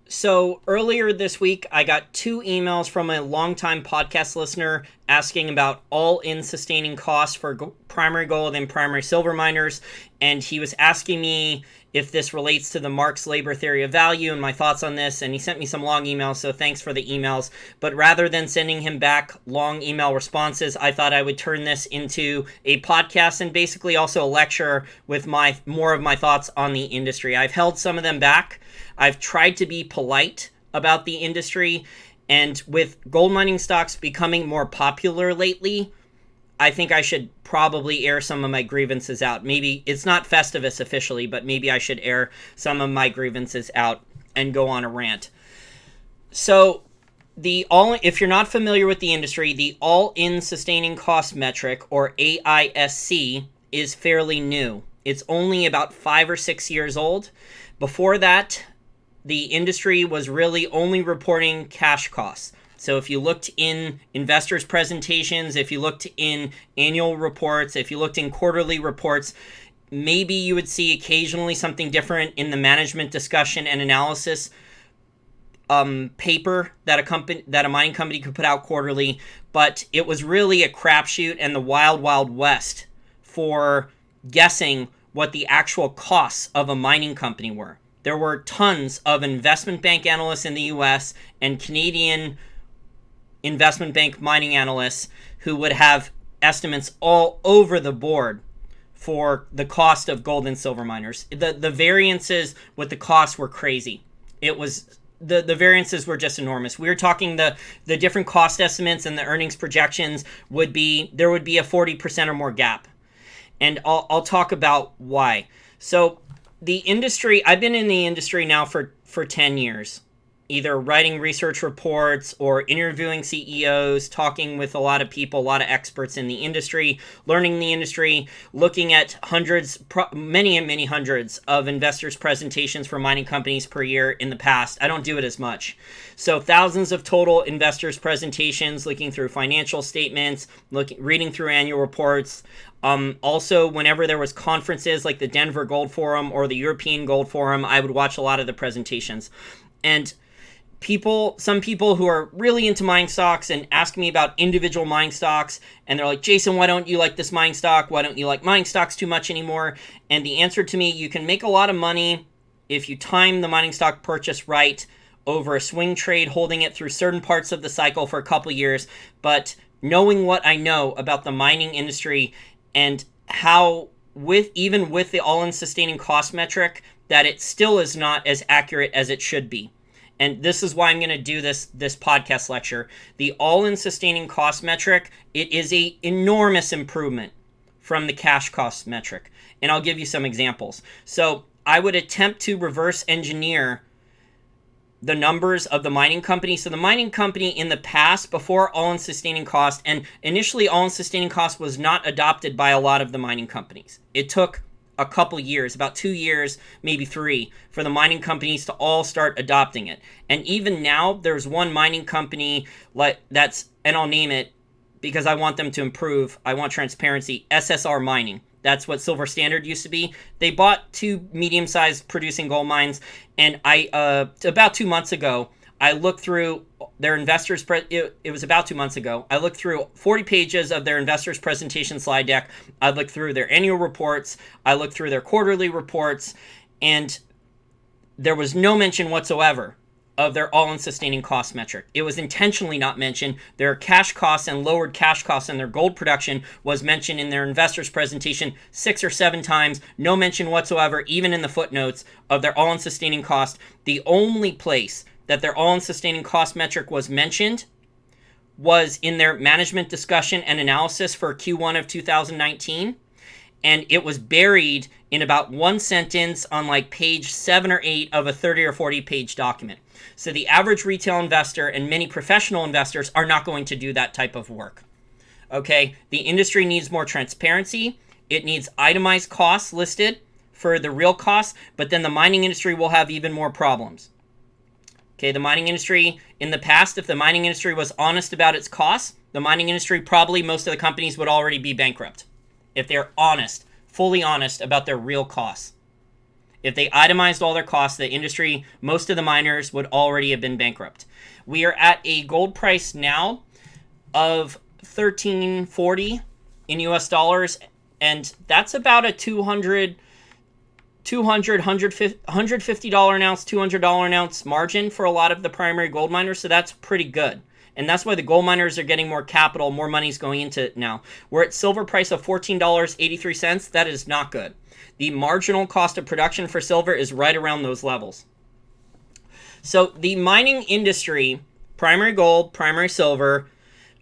So earlier this week, I got two emails from a longtime podcast listener asking about all-in sustaining costs for primary gold and primary silver miners. And he was asking me if this relates to the Marx labor theory of value and my thoughts on this. And he sent me some long emails, so thanks for the emails. But rather than sending him back long email responses, I thought I would turn this into a podcast and basically also a lecture with more of my thoughts on the industry. I've held some of them back. I've tried to be polite about the industry, and with gold mining stocks becoming more popular lately, I think I should probably air some of my grievances out. Maybe it's not Festivus officially, but maybe I should air some of my grievances out and go on a rant. So if you're not familiar with the industry, the all-in sustaining cost metric, or AISC, is fairly new. It's only about 5 or 6 years old. Before that, the industry was really only reporting cash costs. So if you looked in investors' presentations, if you looked in annual reports, if you looked in quarterly reports, maybe you would see occasionally something different in the management discussion and analysis paper that a mining company could put out quarterly. But it was really a crapshoot and the wild, wild west for guessing what the actual costs of a mining company were. There were tons of investment bank analysts in the US and Canadian investment bank mining analysts who would have estimates all over the board for the cost of gold and silver miners. The variances with the costs were crazy. It was the variances were just enormous. We were talking the different cost estimates and the earnings projections there would be a 40% or more gap. And I'll talk about why. So the industry, I've been in the industry now for 10 years, either writing research reports or interviewing CEOs, talking with a lot of people, a lot of experts in the industry, learning the industry, looking at many hundreds of investors' presentations for mining companies per year in the past. I don't do it as much. So thousands of total investors' presentations, looking through financial statements, reading through annual reports. Also, whenever there was conferences like the Denver Gold Forum or the European Gold Forum, I would watch a lot of the presentations. And some people who are really into mining stocks and ask me about individual mining stocks, and they're like, Jason, why don't you like this mining stock? Why don't you like mining stocks too much anymore? And the answer to me, you can make a lot of money if you time the mining stock purchase right over a swing trade, holding it through certain parts of the cycle for a couple years. But knowing what I know about the mining industry and how even with the all-in sustaining cost metric, that it still is not as accurate as it should be. And this is why I'm going to do this podcast lecture. The all-in sustaining cost metric, it is an enormous improvement from the cash cost metric. And I'll give you some examples. So I would attempt to reverse engineer the numbers of the mining company. So the mining company in the past, before all-in sustaining cost, and initially all-in sustaining cost was not adopted by a lot of the mining companies. It took a couple years, about 2 years, maybe 3, for the mining companies to all start adopting it. And even now, there's one mining company and I'll name it because I want them to improve. I want transparency. SSR Mining. That's what Silver Standard used to be. They bought 2 medium-sized producing gold mines, and about 2 months ago, I looked through their investors. It was about 2 months ago. I looked through 40 pages of their investors presentation slide deck. I looked through their annual reports. I looked through their quarterly reports, and there was no mention whatsoever of their all-in sustaining cost metric. It was intentionally not mentioned. Their cash costs and lowered cash costs in their gold production was mentioned in their investors presentation 6 or 7 times. No mention whatsoever, even in the footnotes, of their all-in sustaining cost. The only place that their all-in sustaining cost metric was mentioned was in their management discussion and analysis for Q1 of 2019. And it was buried in about one sentence on like page 7 or 8 of a 30 or 40 page document. So the average retail investor and many professional investors are not going to do that type of work. Okay, the industry needs more transparency. It needs itemized costs listed for the real costs, but then the mining industry will have even more problems. Okay, the mining industry, in the past, if the mining industry was honest about its costs, the mining industry, probably most of the companies would already be bankrupt if they're honest, fully honest about their real costs. If they itemized all their costs, the industry, most of the miners would already have been bankrupt. We are at a gold price now of $13.40 in US dollars, and that's about a $150 an ounce, $200 an ounce margin for a lot of the primary gold miners, so that's pretty good. And that's why the gold miners are getting more capital, more money's going into it now. We're at silver price of $14.83. That is not good. The marginal cost of production for silver is right around those levels. So the mining industry, primary gold, primary silver,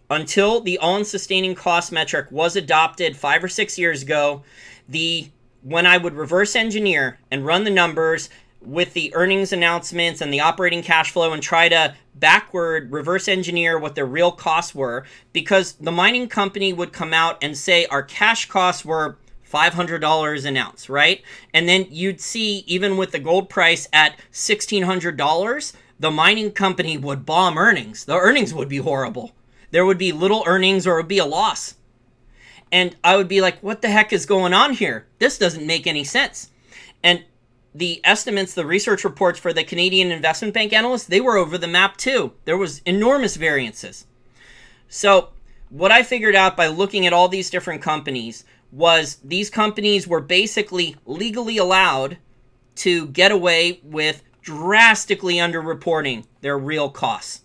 until the all-in sustaining cost metric was adopted 5 or 6 years ago, when I would reverse engineer and run the numbers with the earnings announcements and the operating cash flow and try to backward reverse engineer what their real costs were, because the mining company would come out and say our cash costs were $500 an ounce, right? And then you'd see, even with the gold price at $1,600, the mining company would bomb earnings. The earnings would be horrible. There would be little earnings, or it would be a loss. And I would be like, what the heck is going on here? This doesn't make any sense. And the estimates, the research reports for the Canadian Investment Bank analysts, they were over the map too. There was enormous variances. So what I figured out by looking at all these different companies was these companies were basically legally allowed to get away with drastically underreporting their real costs.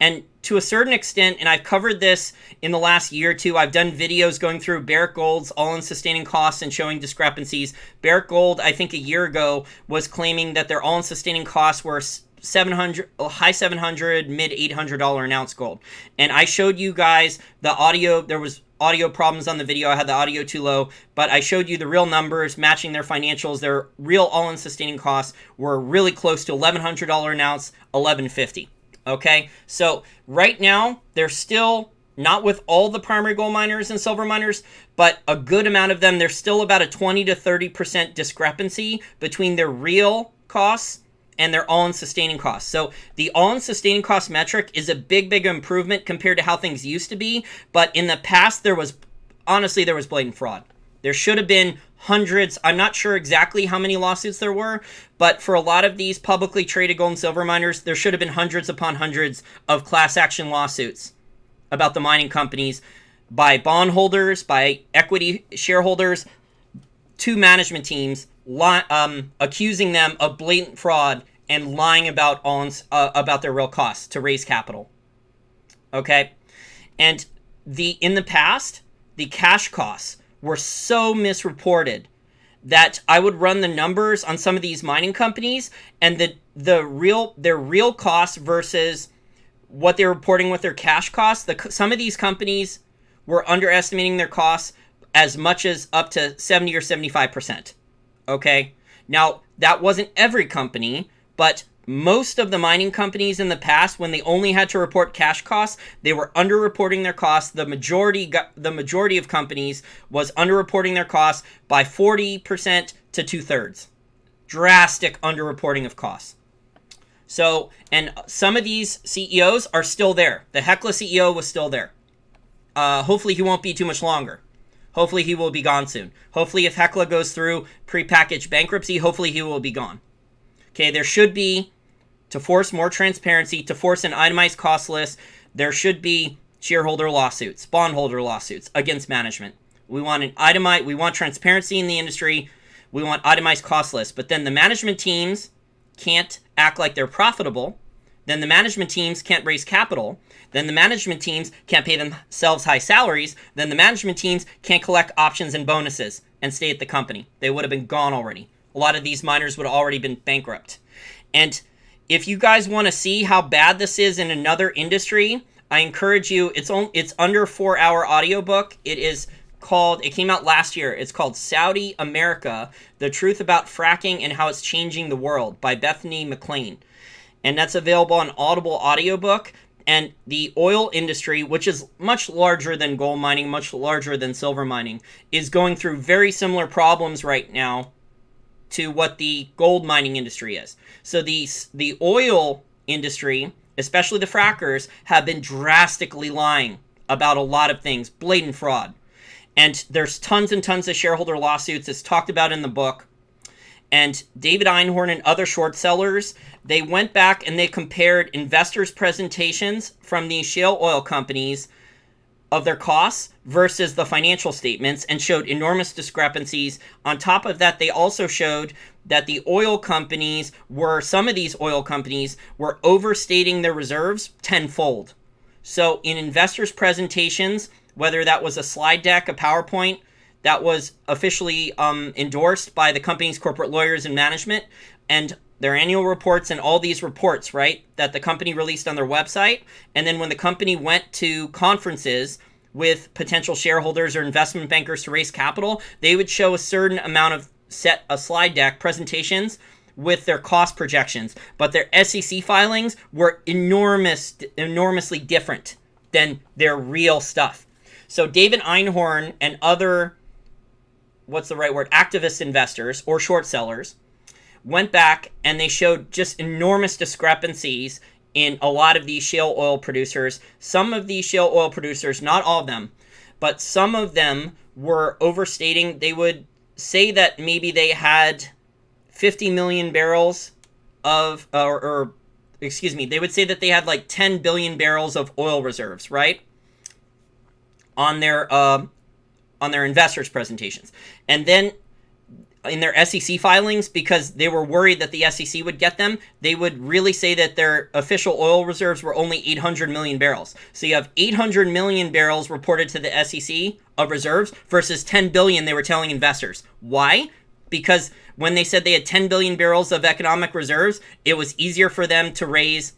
And to a certain extent, and I've covered this in the last year or two, I've done videos going through Barrick Gold's all-in sustaining costs and showing discrepancies. Barrick Gold, I think a year ago, was claiming that their all-in sustaining costs were high $700, mid $800 an ounce gold. And I showed you guys the audio. There was audio problems on the video. I had the audio too low, but I showed you the real numbers matching their financials. Their real all-in sustaining costs were really close to $1,100 an ounce, $1,150. Okay, so right now, they're still not with all the primary gold miners and silver miners, but a good amount of them, there's still about a 20 to 30% discrepancy between their real costs and their all-in sustaining costs. So the all-in sustaining cost metric is a big improvement compared to how things used to be, but in the past, there was blatant fraud. There should have been hundreds. I'm not sure exactly how many lawsuits there were, but for a lot of these publicly traded gold and silver miners, there should have been hundreds upon hundreds of class action lawsuits about the mining companies by bondholders, by equity shareholders, to management teams, accusing them of blatant fraud and lying about their real costs to raise capital. Okay, and in the past, the cash costs were so misreported that I would run the numbers on some of these mining companies, and their real costs versus what they're reporting with their cash costs. Some of these companies were underestimating their costs as much as up to 70 or 75%. Okay, now that wasn't every company, but most of the mining companies in the past, when they only had to report cash costs, they were underreporting their costs. The majority of companies was underreporting their costs by 40% to 2/3. Drastic underreporting of costs. So, and some of these CEOs are still there. The Hecla CEO was still there. Hopefully he won't be too much longer. Hopefully he will be gone soon. Hopefully if Hecla goes through prepackaged bankruptcy, hopefully he will be gone. Okay, there should be, to force more transparency, to force an itemized cost list, there should be shareholder lawsuits, bondholder lawsuits against management. We want transparency in the industry. We want itemized cost lists. But then the management teams can't act like they're profitable. Then the management teams can't raise capital. Then the management teams can't pay themselves high salaries. Then the management teams can't collect options and bonuses and stay at the company. They would have been gone already. A lot of these miners would have already been bankrupt. And if you guys want to see how bad this is in another industry, I encourage you. It's under 4-hour audiobook. It came out last year. It's called Saudi America: The Truth About Fracking and How It's Changing the World by Bethany McLean. And that's available on Audible audiobook. And the oil industry, which is much larger than gold mining, much larger than silver mining, is going through very similar problems right now to what the gold mining industry is. So the oil industry, especially the frackers, have been drastically lying about a lot of things, blatant fraud. And there's tons and tons of shareholder lawsuits. It's talked about in the book. And David Einhorn and other short sellers, they went back and they compared investors' presentations from these shale oil companies of their costs versus the financial statements and showed enormous discrepancies. On top of that, they also showed that some of these oil companies were overstating their reserves tenfold. So in investors' presentations, whether that was a slide deck, a PowerPoint, that was officially endorsed by the company's corporate lawyers and management, and their annual reports and all these reports, right, that the company released on their website. And then when the company went to conferences with potential shareholders or investment bankers to raise capital, they would show a certain amount of a slide deck presentations with their cost projections. But their SEC filings were enormously different than their real stuff. So David Einhorn and other, activist investors or short sellers went back and they showed just enormous discrepancies in a lot of these shale oil producers. Some of these shale oil producers, not all of them, but some of them were overstating. They would say that maybe they had 50 million barrels of, they would say that they had like 10 billion barrels of oil reserves, right? On their investors' presentations. And then in their SEC filings, because they were worried that the SEC would get them, they would really say that their official oil reserves were only 800 million barrels. So you have 800 million barrels reported to the SEC of reserves versus 10 billion they were telling investors. Why? Because when they said they had 10 billion barrels of economic reserves, it was easier for them to raise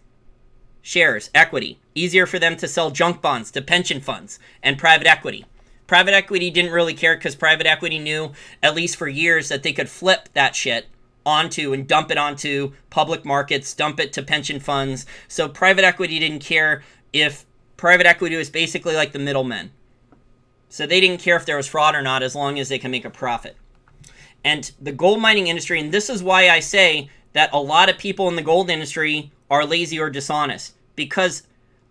shares, equity, easier for them to sell junk bonds to pension funds and private equity. Private equity didn't really care because private equity knew, at least for years, that they could flip that shit onto and dump it onto public markets, dump it to pension funds. So private equity didn't care if private equity was basically like the middlemen. So they didn't care if there was fraud or not as long as they can make a profit. And the gold mining industry, and this is why I say that a lot of people in the gold industry are lazy or dishonest, because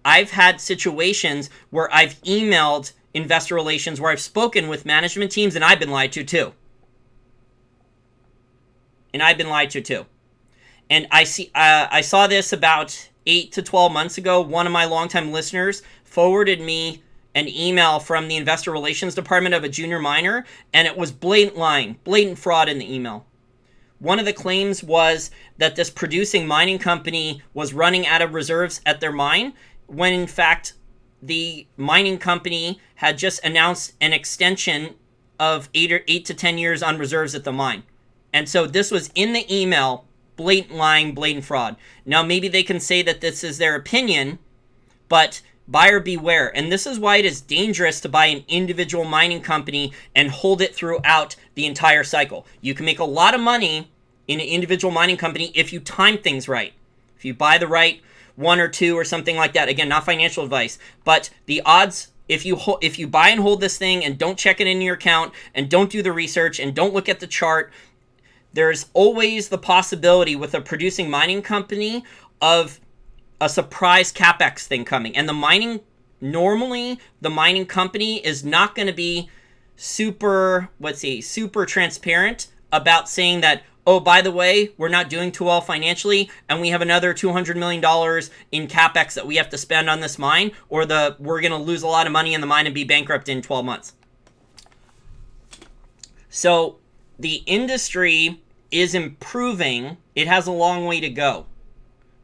I've had situations where I've emailed investor relations, where I've spoken with management teams, and I've been lied to too. And I saw this about 8 to 12 months ago. One of my longtime listeners forwarded me an email from the investor relations department of a junior miner, and it was blatant lying, blatant fraud in the email. One of the claims was that this producing mining company was running out of reserves at their mine, when in fact the mining company had just announced an extension of 8 to 10 years on reserves at the mine. And so this was in the email, blatant lying, blatant fraud. Now maybe they can say that this is their opinion, but buyer beware. And this is why it is dangerous to buy an individual mining company and hold it throughout the entire cycle. You can make a lot of money in an individual mining company if you time things right. If you buy the right one or two or something like that. Again, not financial advice, but the odds, if you buy and hold this thing and don't check it in your account and don't do the research and don't look at the chart, there's always the possibility with a producing mining company of a surprise capex thing coming. And normally the mining company is not going to be super transparent about saying that, oh, by the way, we're not doing too well financially, and we have another $200 million in capex that we have to spend on this mine, or we're going to lose a lot of money in the mine and be bankrupt in 12 months. So the industry is improving. It has a long way to go.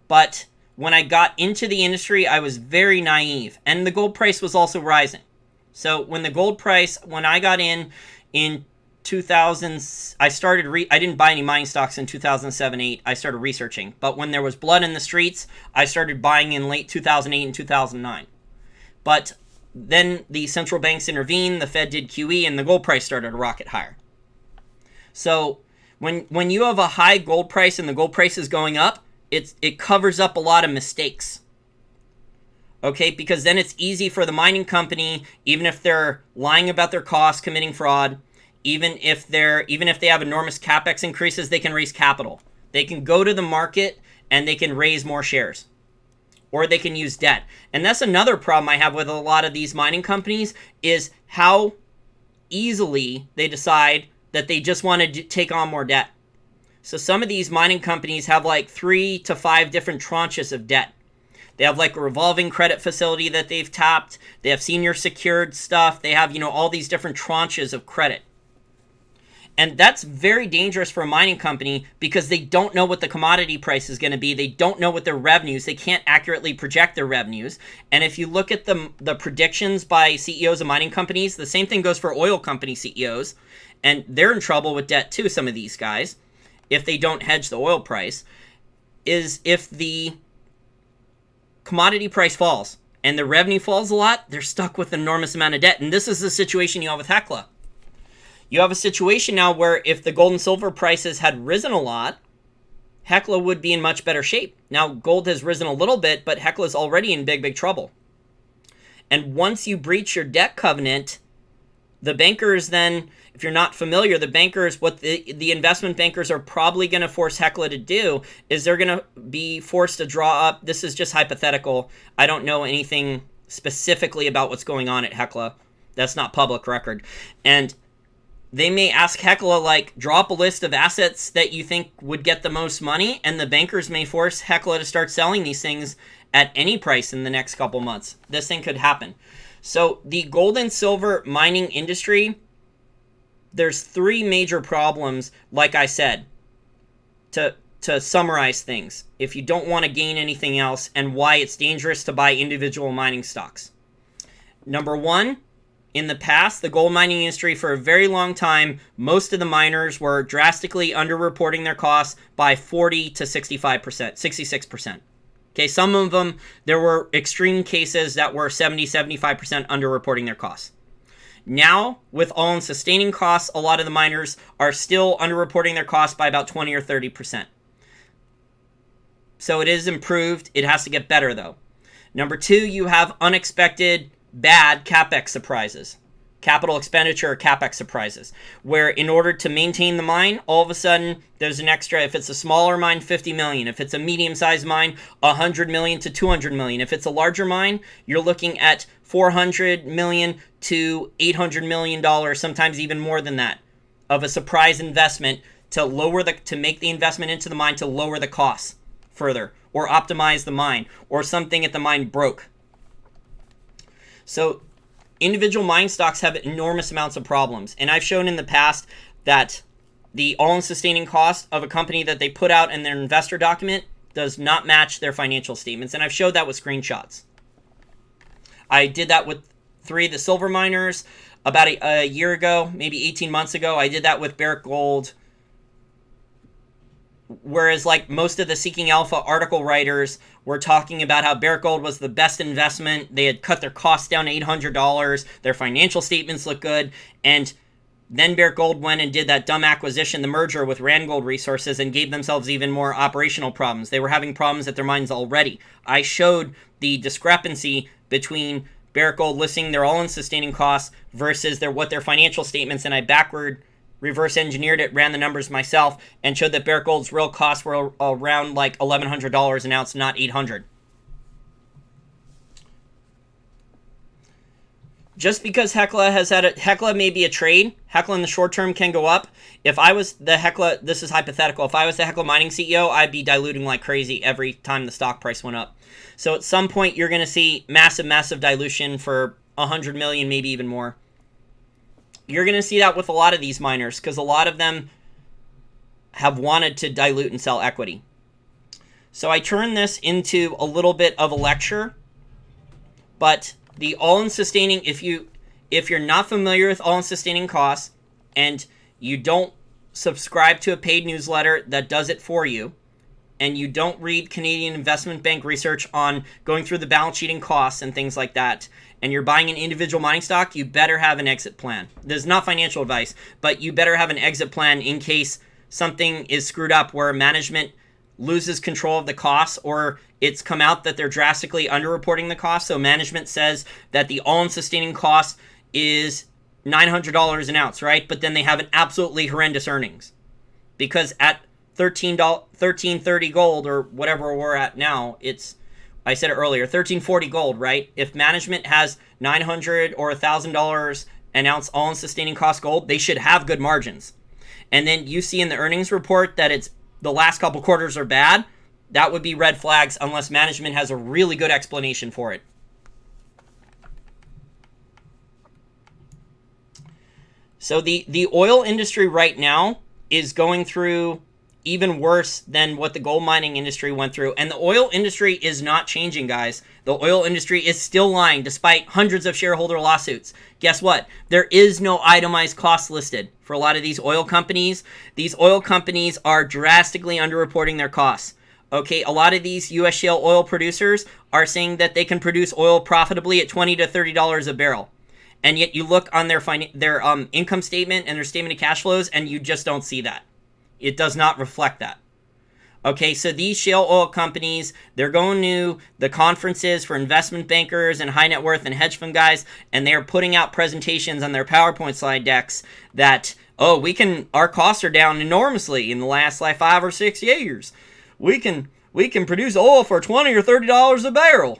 But when I got into the industry, I was very naive, and the gold price was also rising. So when I got in 2000, I didn't buy any mining stocks in 2007-8. I started researching. But when there was blood in the streets, I started buying in late 2008 and 2009. But then the central banks intervened, the Fed did QE, and the gold price started to rocket higher. So when you have a high gold price and the gold price is going up, it covers up a lot of mistakes. Okay, because then it's easy for the mining company, even if they're lying about their costs, committing fraud, even if they have enormous capex increases, they can raise capital. They can go to the market and they can raise more shares, or they can use debt. And that's another problem I have with a lot of these mining companies, is how easily they decide that they just want to take on more debt. So some of these mining companies have like 3 to 5 different tranches of debt. They have like a revolving credit facility that they've tapped. They have senior secured stuff. They have, all these different tranches of credit. And that's very dangerous for a mining company because they don't know what the commodity price is going to be. They don't know what their revenues. They can't accurately project their revenues. And if you look at the predictions by CEOs of mining companies, the same thing goes for oil company CEOs. And they're in trouble with debt too, some of these guys, if they don't hedge the oil price, is if the commodity price falls and the revenue falls a lot, they're stuck with an enormous amount of debt. And this is the situation you have with Hecla. You have a situation now where if the gold and silver prices had risen a lot, Hecla would be in much better shape. Now, gold has risen a little bit, but Hecla is already in big, big trouble. And once you breach your debt covenant, the bankers then, if you're not familiar, the bankers, what the investment bankers are probably going to force Hecla to do is they're going to be forced to draw up. This is just hypothetical. I don't know anything specifically about what's going on at Hecla. That's not public record. And they may ask Hecla, like, draw up a list of assets that you think would get the most money, and the bankers may force Hecla to start selling these things at any price in the next couple months. This thing could happen. So the gold and silver mining industry, there's 3 major problems, like I said, to summarize things, if you don't want to gain anything else, and why it's dangerous to buy individual mining stocks. Number 1, in the past, the gold mining industry, for a very long time, most of the miners were drastically underreporting their costs by 40 to 65%, 66%. Okay, some of them, there were extreme cases that were 70, 75% underreporting their costs. Now, with all-in sustaining costs, a lot of the miners are still underreporting their costs by about 20 or 30%. So it is improved. It has to get better, though. Number 2, you have unexpected bad CapEx surprises. Capital expenditure or CapEx surprises, where in order to maintain the mine, all of a sudden there's an extra. If it's a smaller mine, 50 million. If it's a medium-sized mine, 100 million to 200 million. If it's a larger mine, you're looking at 400 million to 800 million dollars, sometimes even more than that, of a surprise investment to make the investment into the mine to lower the costs further, or optimize the mine, or something at the mine broke. So individual mine stocks have enormous amounts of problems. And I've shown in the past that the all-in sustaining cost of a company that they put out in their investor document does not match their financial statements. And I've showed that with screenshots. I did that with 3 of the silver miners about a year ago, maybe 18 months ago. I did that with Barrick Gold. Whereas like most of the Seeking Alpha article writers were talking about how Barrick Gold was the best investment. They had cut their costs down to $800. Their financial statements look good. And then Barrick Gold went and did that dumb acquisition, the merger with Randgold Resources, and gave themselves even more operational problems. They were having problems at their mines already. I showed the discrepancy between Barrick Gold listing their all-in sustaining costs versus what their financial statements, and I reverse engineered it, ran the numbers myself, and showed that Barrick Gold's real costs were around like $1,100 an ounce, not $800. Just because Hecla may be a trade, Hecla in the short term can go up. If I was the Hecla, this is hypothetical, if I was the Hecla mining CEO, I'd be diluting like crazy every time the stock price went up. So at some point, you're going to see massive, massive dilution for 100 million, maybe even more. You're going to see that with a lot of these miners because a lot of them have wanted to dilute and sell equity. So I turn this into a little bit of a lecture, but the all-in sustaining, if you're not familiar with all-in sustaining costs and you don't subscribe to a paid newsletter that does it for you, and you don't read Canadian Investment Bank research on going through the balance sheet and costs and things like that, and you're buying an individual mining stock, you better have an exit plan. This is not financial advice, but you better have an exit plan in case something is screwed up where management loses control of the costs, or it's come out that they're drastically underreporting the costs. So management says that the all-in sustaining cost is $900 an ounce, right? But then they have an absolutely horrendous earnings. Because at $13.30 gold, or whatever we're at now, I said it earlier, $13.40 gold, right? If management has $900 or $1,000 an ounce all-in sustaining cost gold, they should have good margins. and then you see in the earnings report that it's the last couple quarters are bad, that would be red flags unless management has a really good explanation for it. So the oil industry right now is going through even worse than what the gold mining industry went through. And the oil industry is not changing, guys. The oil industry is still lying despite hundreds of shareholder lawsuits. Guess what? There is no itemized cost listed for a lot of these oil companies. These oil companies are drastically underreporting their costs. Okay, a lot of these U.S. shale oil producers are saying that they can produce oil profitably at $20 to $30 a barrel. And yet you look on their income statement and their statement of cash flows, and you just don't see that. It does not reflect that. Okay, so these shale oil companies, they're going to the conferences for investment bankers and high net worth and hedge fund guys, and they're putting out presentations on their PowerPoint slide decks that, oh, our costs are down enormously in the last 5 or 6 years. We can produce oil for $20 or $30 a barrel.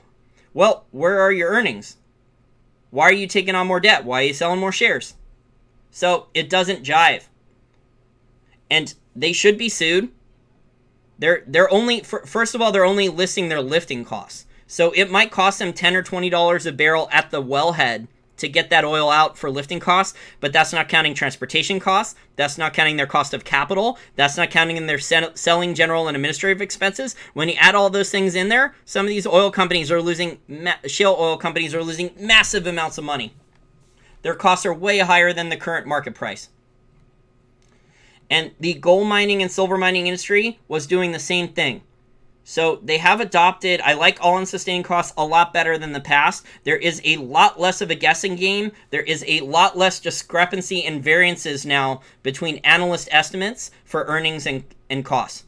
Well, where are your earnings? Why are you taking on more debt? Why are you selling more shares? So it doesn't jive. And they should be sued. They're only, first of all, they're only listing their lifting costs. So it might cost them $10 or $20 a barrel at the wellhead to get that oil out for lifting costs, but that's not counting transportation costs. That's not counting their cost of capital. That's not counting in their selling, general, and administrative expenses. When you add all those things in there, some of these oil companies are losing, shale oil companies are losing massive amounts of money. Their costs are way higher than the current market price. And the gold mining and silver mining industry was doing the same thing. So they have adopted, I like all-in sustaining costs a lot better than the past. There is a lot less of a guessing game. There is a lot less discrepancy and variances now between analyst estimates for earnings and costs.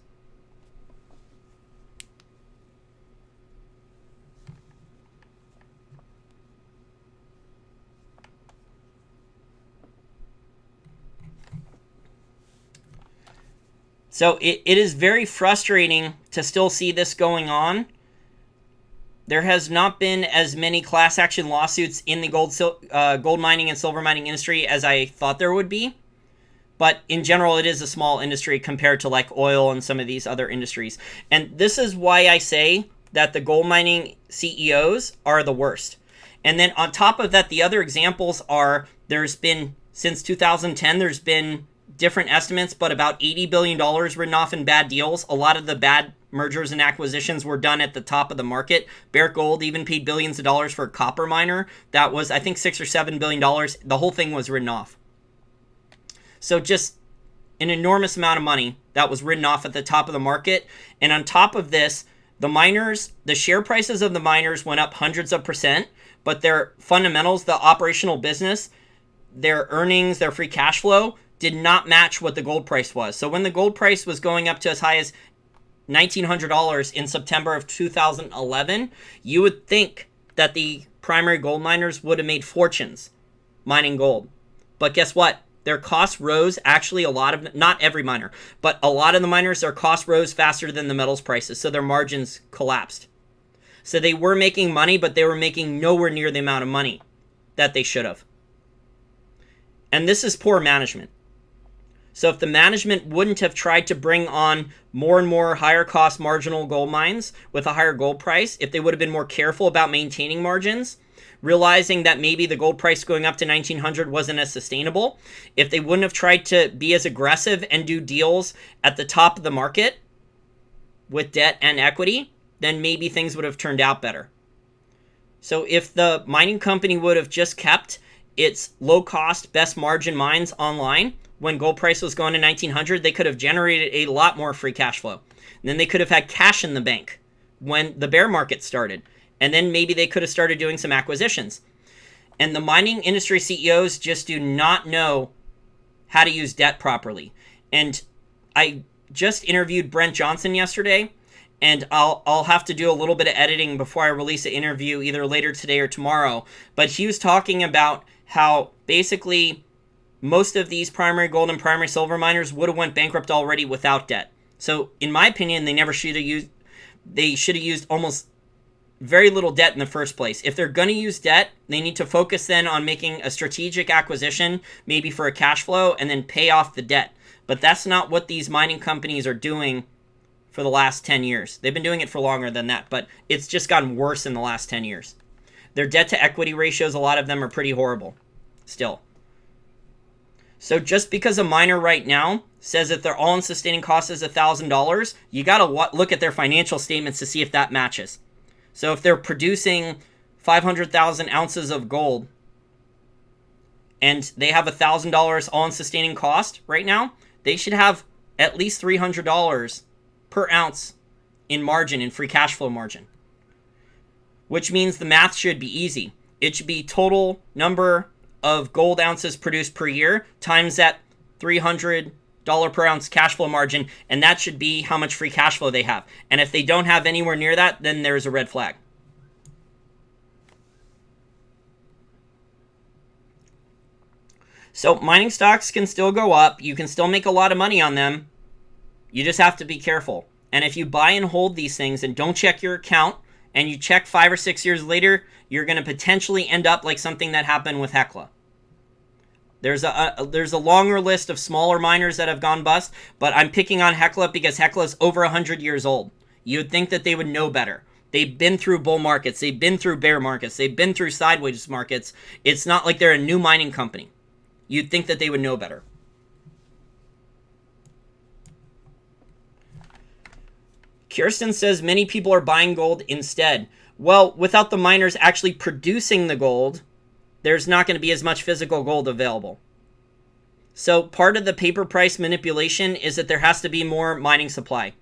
So it is very frustrating to still see this going on. There has not been as many class action lawsuits in the gold mining and silver mining industry as I thought there would be. But in general, it is a small industry compared to like oil and some of these other industries. And this is why I say that the gold mining CEOs are the worst. And then on top of that, the other examples are, there's been, since 2010, there's been different estimates, but about $80 billion written off in bad deals. A lot of the bad mergers and acquisitions were done at the top of the market. Barrick Gold even paid billions of dollars for a copper miner. That was, I think, $6 or $7 billion. The whole thing was written off. So just an enormous amount of money that was written off at the top of the market. And on top of this, the miners, the share prices of the miners went up hundreds of %, but their fundamentals, the operational business, their earnings, their free cash flow, did not match what the gold price was. So when the gold price was going up to as high as $1,900 in September of 2011, you would think that the primary gold miners would have made fortunes mining gold. But guess what? Their costs rose. Actually, a lot of, not every miner, but a lot of the miners, their costs rose faster than the metals prices. So their margins collapsed. So they were making money, but they were making nowhere near the amount of money that they should have. And this is poor management. So if the management wouldn't have tried to bring on more and more higher cost marginal gold mines with a higher gold price, if they would have been more careful about maintaining margins, realizing that maybe the gold price going up to 1900 wasn't as sustainable, if they wouldn't have tried to be as aggressive and do deals at the top of the market with debt and equity, then maybe things would have turned out better. So if the mining company would have just kept its low cost, best margin mines online, when gold price was going to 1900, they could have generated a lot more free cash flow. And then they could have had cash in the bank when the bear market started. And then maybe they could have started doing some acquisitions. And the mining industry CEOs just do not know how to use debt properly. And I just interviewed Brent Johnson yesterday, and I'll have to do a little bit of editing before I release an interview either later today or tomorrow. But he was talking about how basically most of these primary gold and primary silver miners would have went bankrupt already without debt. So in my opinion, they should have used almost very little debt in the first place. If they're going to use debt, they need to focus then on making a strategic acquisition, maybe for a cash flow, and then pay off the debt. But that's not what these mining companies are doing for the last 10 years. They've been doing it for longer than that, but it's just gotten worse in the last 10 years. Their debt to equity ratios, a lot of them are pretty horrible still. So just because a miner right now says that their all-in sustaining cost is $1,000, you got to look at their financial statements to see if that matches. So if they're producing 500,000 ounces of gold and they have $1,000 all-in sustaining cost right now, they should have at least $300 per ounce in margin, in free cash flow margin. Which means the math should be easy. It should be total number of gold ounces produced per year times that $300 per ounce cash flow margin, and that should be how much free cash flow they have. And if they don't have anywhere near that, then there's a red flag. So mining stocks can still go up. You can still make a lot of money on them. You just have to be careful. And if you buy and hold these things and don't check your account, and you check 5 or 6 years later, you're going to potentially end up like something that happened with Hecla. There's a longer list of smaller miners that have gone bust, but I'm picking on Hecla because Hecla is over 100 years old. You'd think that they would know better. They've been through bull markets. They've been through bear markets. They've been through sideways markets. It's not like they're a new mining company. You'd think that they would know better. Kirsten says many people are buying gold instead. Well, without the miners actually producing the gold, there's not going to be as much physical gold available. So part of the paper price manipulation is that there has to be more mining supply.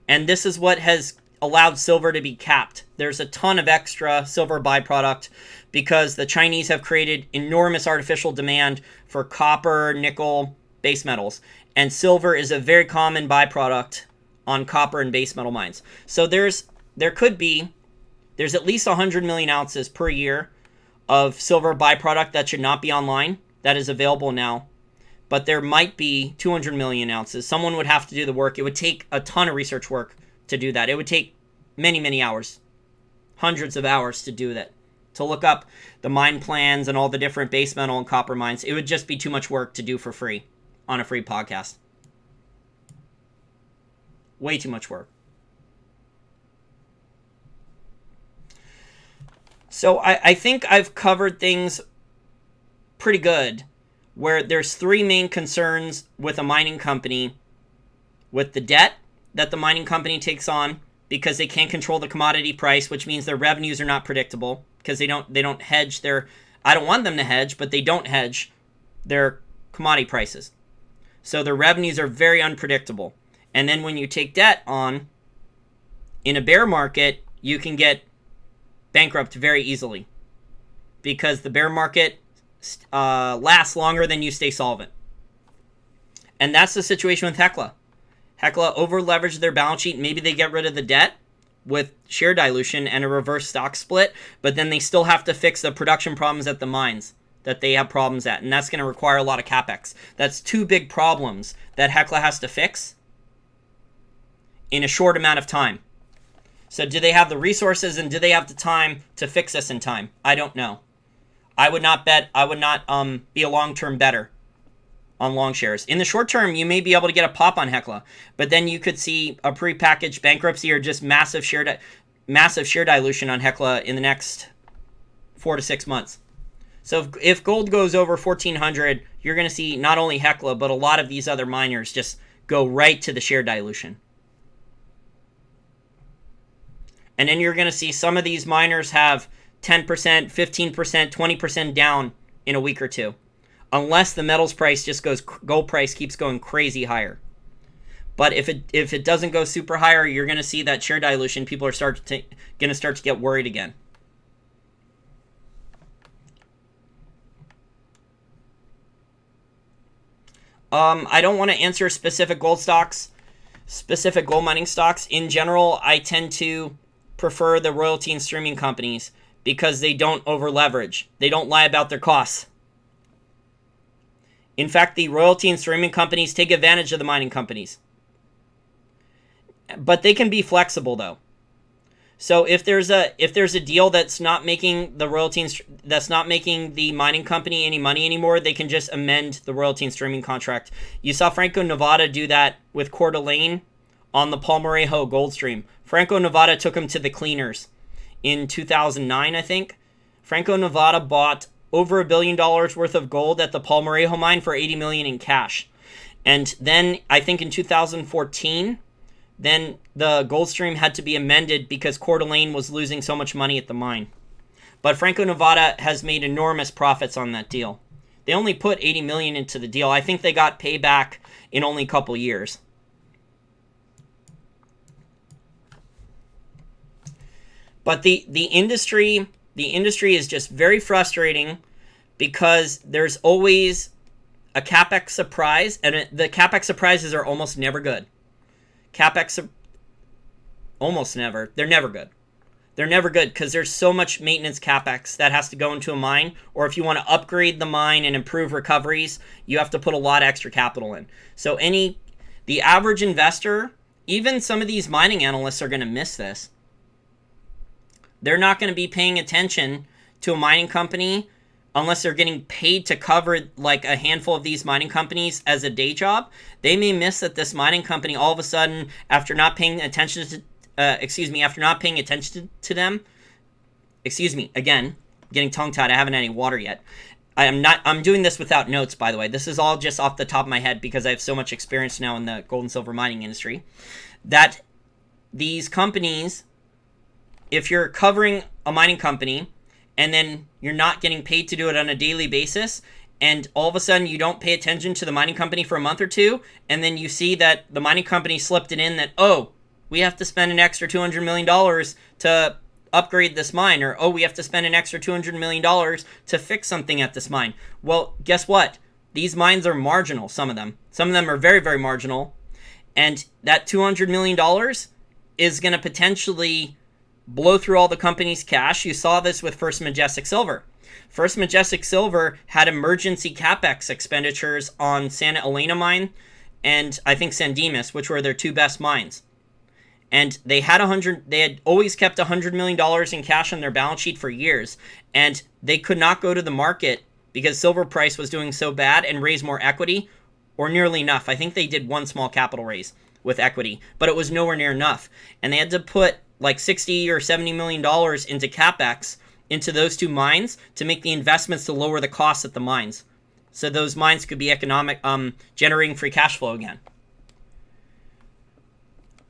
And this is what has allowed silver to be capped. There's a ton of extra silver byproduct because the Chinese have created enormous artificial demand for copper, nickel, base metals. And silver is a very common byproduct on copper and base metal mines. So there's at least 100 million ounces per year of silver byproduct that should not be online, that is available now. But there might be 200 million ounces. Someone would have to do the work. It would take a ton of research work to do that. It would take many, many hours, hundreds of hours to do that, to look up the mine plans and all the different base metal and copper mines. It would just be too much work to do for free on a free podcast. Way too much work. So I think I've covered things pretty good, where there's three main concerns with a mining company: with the debt that the mining company takes on because they can't control the commodity price, which means their revenues are not predictable because they don't hedge their, I don't want them to hedge, but they don't hedge their commodity prices. So their revenues are very unpredictable. And then when you take debt on in a bear market, you can get bankrupt very easily because the bear market lasts longer than you stay solvent. And that's the situation with Hecla. Hecla over-leveraged their balance sheet. Maybe they get rid of the debt with share dilution and a reverse stock split, but then they still have to fix the production problems at the mines that they have problems at, and that's going to require a lot of capex. That's two big problems that Hecla has to fix in a short amount of time. So do they have the resources and do they have the time to fix this in time? I don't know. I would not be a long-term bettor on long shares. In the short term, you may be able to get a pop on Hecla, but then you could see a prepackaged bankruptcy or just massive share dilution on Hecla in the next 4 to 6 months. So if gold goes over 1,400, you're going to see not only Hecla, but a lot of these other miners just go right to the share dilution. And then you're going to see some of these miners have 10%, 15%, 20% down in a week or two. Unless the metals price just gold price keeps going crazy higher. But if it doesn't go super higher, you're going to see that share dilution. People are going to start to get worried again. I don't want to answer specific gold mining stocks. In general, I tend to prefer the royalty and streaming companies because they don't over leverage. They don't lie about their costs. In fact, the royalty and streaming companies take advantage of the mining companies. But they can be flexible, though. So if there's a deal that's not making the royalty that's not making the mining company any money anymore, they can just amend the royalty and streaming contract. You saw Franco-Nevada do that with Coeur d'Alene on the Palmarejo gold stream. Franco-Nevada took them to the cleaners in 2009, I think. Franco-Nevada bought over $1 billion worth of gold at the Palmarejo mine for $80 million in cash. And then I think in 2014, then the gold stream had to be amended because Coeur d'Alene was losing so much money at the mine. But Franco-Nevada has made enormous profits on that deal. They only put $80 million into the deal. I think they got payback in only a couple years. But the industry is just very frustrating because there's always a CapEx surprise, and the CapEx surprises are almost never good. Almost never. They're never good. They're never good because there's so much maintenance CapEx that has to go into a mine, or if you want to upgrade the mine and improve recoveries, you have to put a lot of extra capital in. So the average investor, even some of these mining analysts are going to miss this. They're not going to be paying attention to a mining company unless they're getting paid to cover like a handful of these mining companies as a day job. They may miss that this mining company all of a sudden, after not paying attention to them, again, getting tongue-tied, I haven't had any water yet. I'm doing this without notes, by the way. This is all just off the top of my head because I have so much experience now in the gold and silver mining industry, that these companies, if you're covering a mining company and then you're not getting paid to do it on a daily basis, and all of a sudden you don't pay attention to the mining company for a month or two, and then you see that the mining company slipped it in that, oh, we have to spend an extra $200 million to upgrade this mine, or, oh, we have to spend an extra $200 million to fix something at this mine. Well, guess what? These mines are marginal, some of them. Some of them are very, very marginal, and that $200 million is going to potentially blow through all the company's cash. You saw this with First Majestic Silver. First Majestic Silver had emergency capex expenditures on Santa Elena mine and I think San Dimas, which were their two best mines. And they had always kept $100 million in cash on their balance sheet for years, and they could not go to the market because silver price was doing so bad and raise more equity, or nearly enough. I think they did one small capital raise with equity, but it was nowhere near enough. And they had to put like $60 or $70 million into capex into those two mines to make the investments to lower the costs at the mines, so those mines could be generating free cash flow again.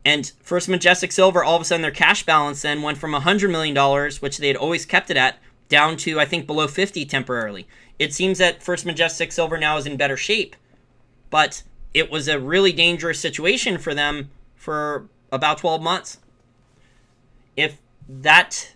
And First Majestic Silver, all of a sudden their cash balance then went from $100 million, which they had always kept it at, down to I think below 50 temporarily. It seems that First Majestic Silver now is in better shape, but it was a really dangerous situation for them for about 12 months. If that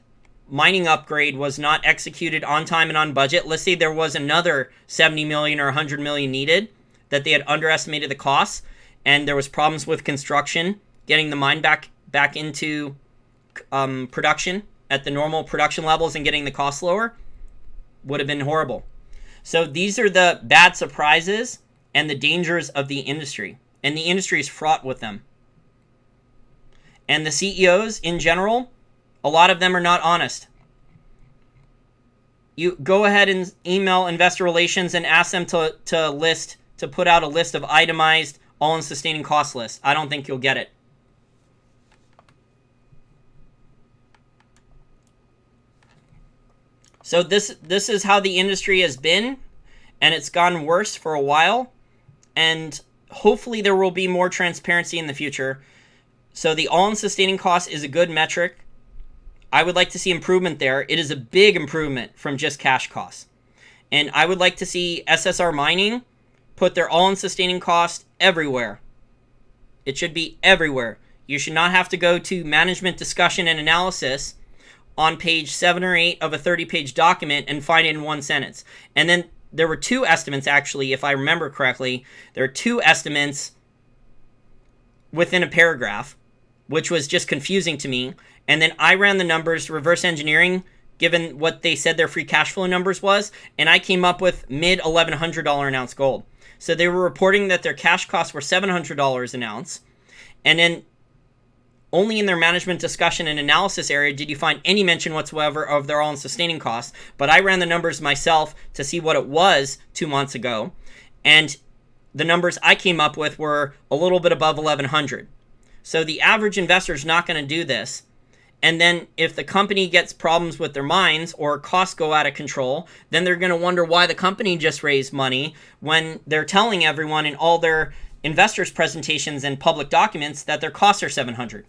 mining upgrade was not executed on time and on budget, let's say there was another $70 million or $100 million needed, that they had underestimated the costs, and there was problems with construction, getting the mine back into production at the normal production levels and getting the costs lower, would have been horrible. So these are the bad surprises and the dangers of the industry. And the industry is fraught with them. And the CEOs in general, a lot of them are not honest. You go ahead and email investor relations and ask them to put out a list of itemized all-in sustaining cost lists. I don't think you'll get it. So this is how the industry has been, and it's gotten worse for a while, and hopefully there will be more transparency in the future. So the all-in sustaining cost is a good metric. I would like to see improvement there. It is a big improvement from just cash costs. And I would like to see SSR Mining put their all-in sustaining cost everywhere. It should be everywhere. You should not have to go to management discussion and analysis on page 7 or 8 of a 30-page document and find it in one sentence. And then there were two estimates, actually, if I remember correctly. There are two estimates within a paragraph, which was just confusing to me. And then I ran the numbers, reverse engineering, given what they said their free cash flow numbers was, and I came up with mid $1,100 an ounce gold. So they were reporting that their cash costs were $700 an ounce, and then only in their management discussion and analysis area did you find any mention whatsoever of their all-in sustaining costs. But I ran the numbers myself to see what it was 2 months ago, and the numbers I came up with were a little bit above 1,100. So the average investor is not going to do this. And then if the company gets problems with their mines or costs go out of control, then they're going to wonder why the company just raised money when they're telling everyone in all their investors' presentations and public documents that their costs are 700.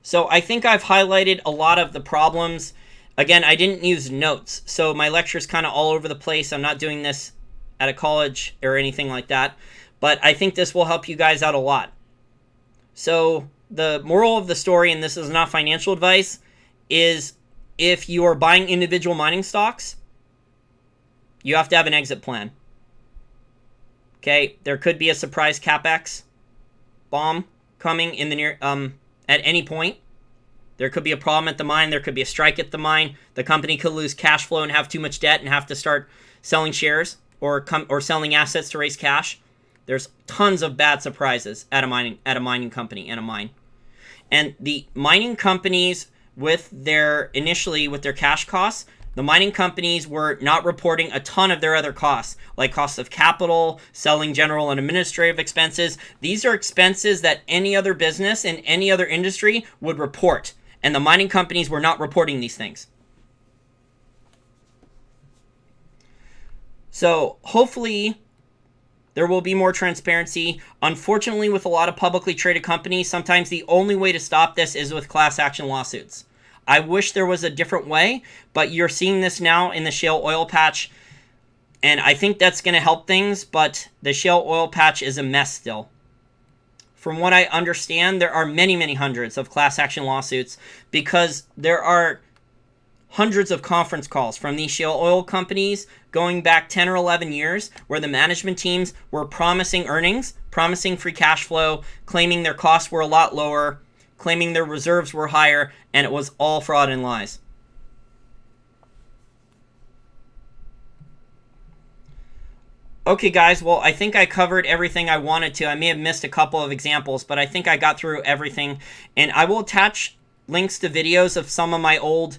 So I think I've highlighted a lot of the problems. Again, I didn't use notes, so my lecture's kind of all over the place. I'm not doing this at a college or anything like that, but I think this will help you guys out a lot. So the moral of the story, and this is not financial advice, is if you are buying individual mining stocks, you have to have an exit plan. Okay, there could be a surprise capex bomb coming in the near at any point. There could be a problem at the mine. There could be a strike at the mine. The company could lose cash flow and have too much debt and have to start selling shares or selling assets to raise cash. There's tons of bad surprises at a mining company and a mine. And the mining companies initially with their cash costs, the mining companies were not reporting a ton of their other costs, like costs of capital, selling general and administrative expenses. These are expenses that any other business in any other industry would report. And the mining companies were not reporting these things. So hopefully there will be more transparency. Unfortunately, with a lot of publicly traded companies, sometimes the only way to stop this is with class action lawsuits. I wish there was a different way, but you're seeing this now in the shale oil patch, and I think that's going to help things, but the shale oil patch is a mess still. From what I understand, there are many, many hundreds of class action lawsuits because there are hundreds of conference calls from these shale oil companies going back 10 or 11 years where the management teams were promising earnings, promising free cash flow, claiming their costs were a lot lower, claiming their reserves were higher, and it was all fraud and lies. Okay, guys, well, I think I covered everything I wanted to. I may have missed a couple of examples, but I think I got through everything. And I will attach links to videos of some of my old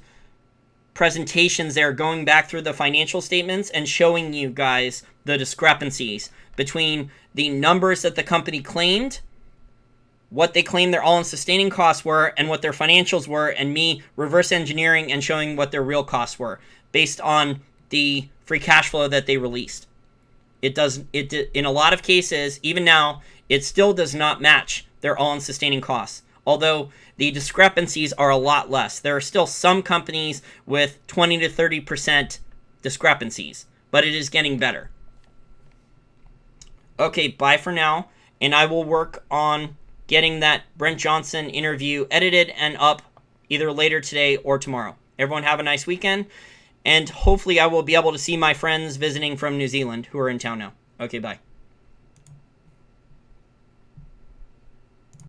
presentations there going back through the financial statements and showing you guys the discrepancies between the numbers that the company claimed, what they claimed their all-in sustaining costs were, and what their financials were, and me reverse engineering and showing what their real costs were based on the free cash flow that they released. In a lot of cases, even now, it still does not match their all-in sustaining costs. Although the discrepancies are a lot less. There are still some companies with 20 to 30% discrepancies, but it is getting better. Okay, bye for now, and I will work on getting that Brent Johnson interview edited and up either later today or tomorrow. Everyone have a nice weekend, and hopefully I will be able to see my friends visiting from New Zealand who are in town now. Okay, bye.